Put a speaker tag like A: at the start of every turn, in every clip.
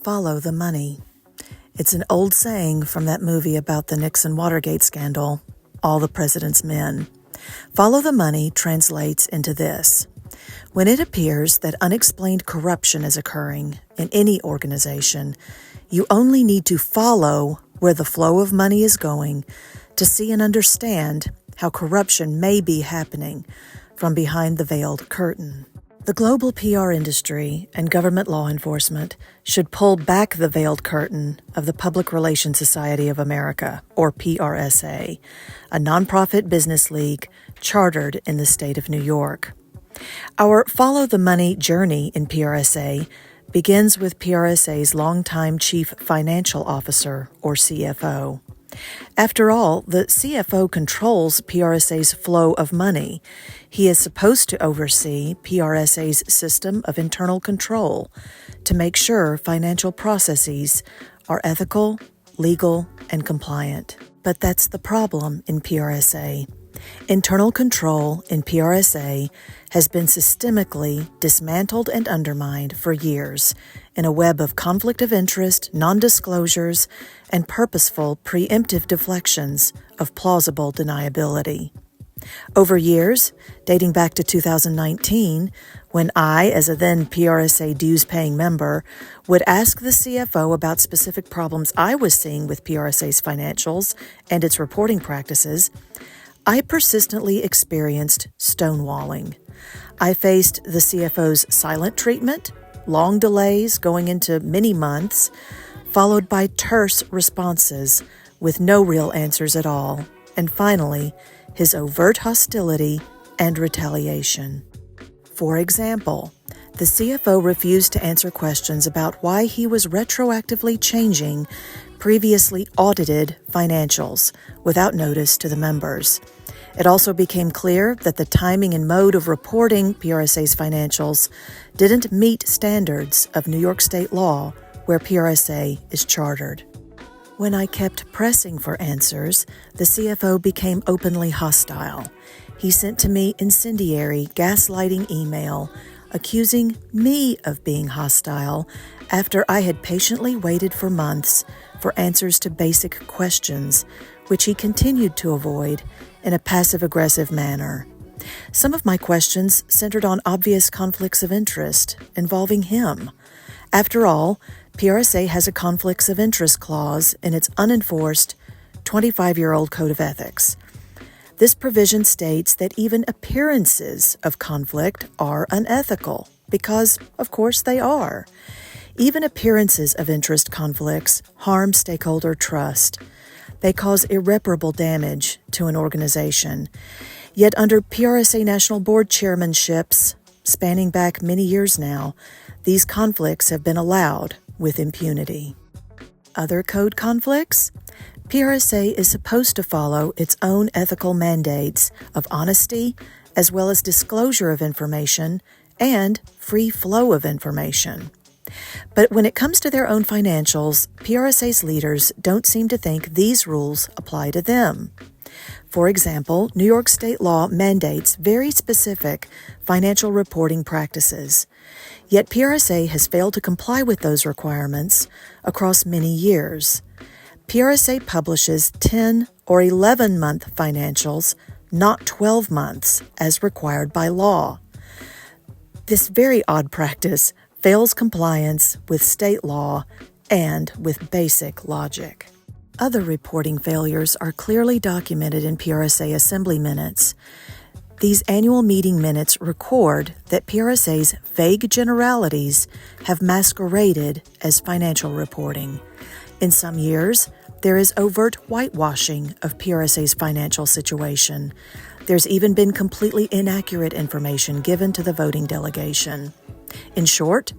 A: Follow the money. It's an old saying from that movie about the Nixon-Watergate scandal, All the President's Men. Follow the money translates into this. When it appears that unexplained corruption is occurring in any organization, you only need to follow where the flow of money is going to see and understand how corruption may be happening from behind the veiled curtain. The global PR industry and government law enforcement should pull back the veiled curtain of the Public Relations Society of America, or PRSA, a nonprofit business league chartered in the state of New York. Our Follow the Money journey in PRSA begins with PRSA's longtime Chief Financial Officer, or CFO. After all, the CFO controls PRSA's flow of money. He is supposed to oversee PRSA's system of internal control to make sure financial processes are ethical, legal, and compliant. But that's the problem in PRSA. Internal control in PRSA has been systemically dismantled and undermined for years in a web of conflict of interest, non-disclosures, and purposeful preemptive deflections of plausible deniability. Over years, dating back to 2019, when I, as a then PRSA dues-paying member, would ask the CFO about specific problems I was seeing with PRSA's financials and its reporting practices, I persistently experienced stonewalling. I faced the CFO's silent treatment, long delays going into many months, followed by terse responses with no real answers at all, and finally, his overt hostility and retaliation. For example, the CFO refused to answer questions about why he was retroactively changing previously audited financials without notice to the members. It also became clear that the timing and mode of reporting PRSA's financials didn't meet standards of New York state law where PRSA is chartered. When I kept pressing for answers, the CFO became openly hostile. He sent to me incendiary, gaslighting email accusing me of being hostile after I had patiently waited for months for answers to basic questions, which he continued to avoid in a passive-aggressive manner. Some of my questions centered on obvious conflicts of interest involving him. After all, PRSA has a conflicts of interest clause in its unenforced 25-year-old Code of Ethics. This provision states that even appearances of conflict are unethical, because, of course, they are. Even appearances of interest conflicts harm stakeholder trust. They cause irreparable damage to an organization. Yet under PRSA National Board chairmanships, spanning back many years now, these conflicts have been allowed with impunity. Other code conflicts? PRSA is supposed to follow its own ethical mandates of honesty, as well as disclosure of information and free flow of information. But when it comes to their own financials, PRSA's leaders don't seem to think these rules apply to them. For example, New York state law mandates very specific financial reporting practices. Yet PRSA has failed to comply with those requirements across many years. PRSA publishes 10 or 11-month financials, not 12 months, as required by law. This very odd practice fails compliance with state law and with basic logic. Other reporting failures are clearly documented in PRSA assembly minutes. These annual meeting minutes record that PRSA's vague generalities have masqueraded as financial reporting. In some years, there is overt whitewashing of PRSA's financial situation. There's even been completely inaccurate information given to the voting delegation. In short,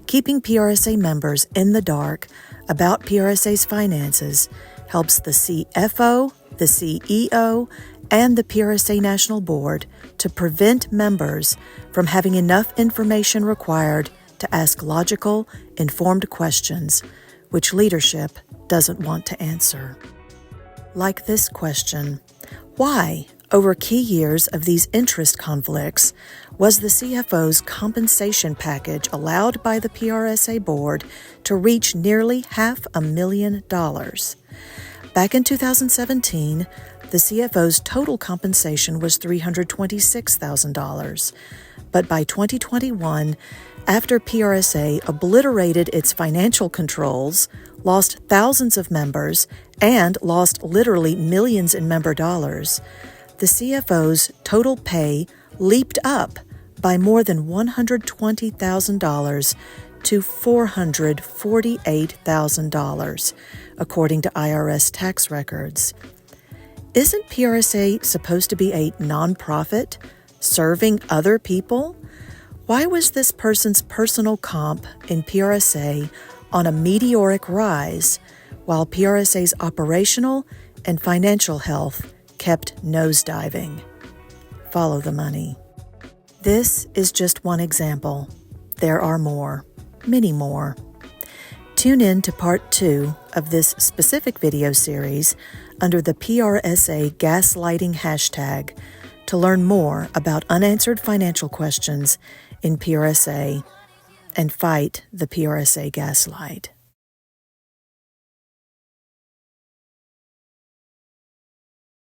A: keeping PRSA members in the dark about PRSA's finances helps the CFO, the CEO, and the PRSA National Board to prevent members from having enough information required to ask logical, informed questions, which leadership doesn't want to answer. Like this question: why, Over key years of these interest conflicts was the CFO's compensation package allowed by the PRSA board to reach nearly $500,000. Back in 2017, the CFO's total compensation was $326,000. But by 2021, after PRSA obliterated its financial controls, lost thousands of members, and lost literally millions in member dollars, the CFO's total pay leaped up by more than $120,000 to $448,000, according to IRS tax records. Isn't PRSA supposed to be a nonprofit serving other people? Why was this person's personal comp in PRSA on a meteoric rise, while PRSA's operational and financial health kept nosediving? Follow the money. This is just one example. There are more, many more. Tune in to part 2 of this specific video series under the PRSA gaslighting hashtag to learn more about unanswered financial questions in PRSA and fight the PRSA gaslight.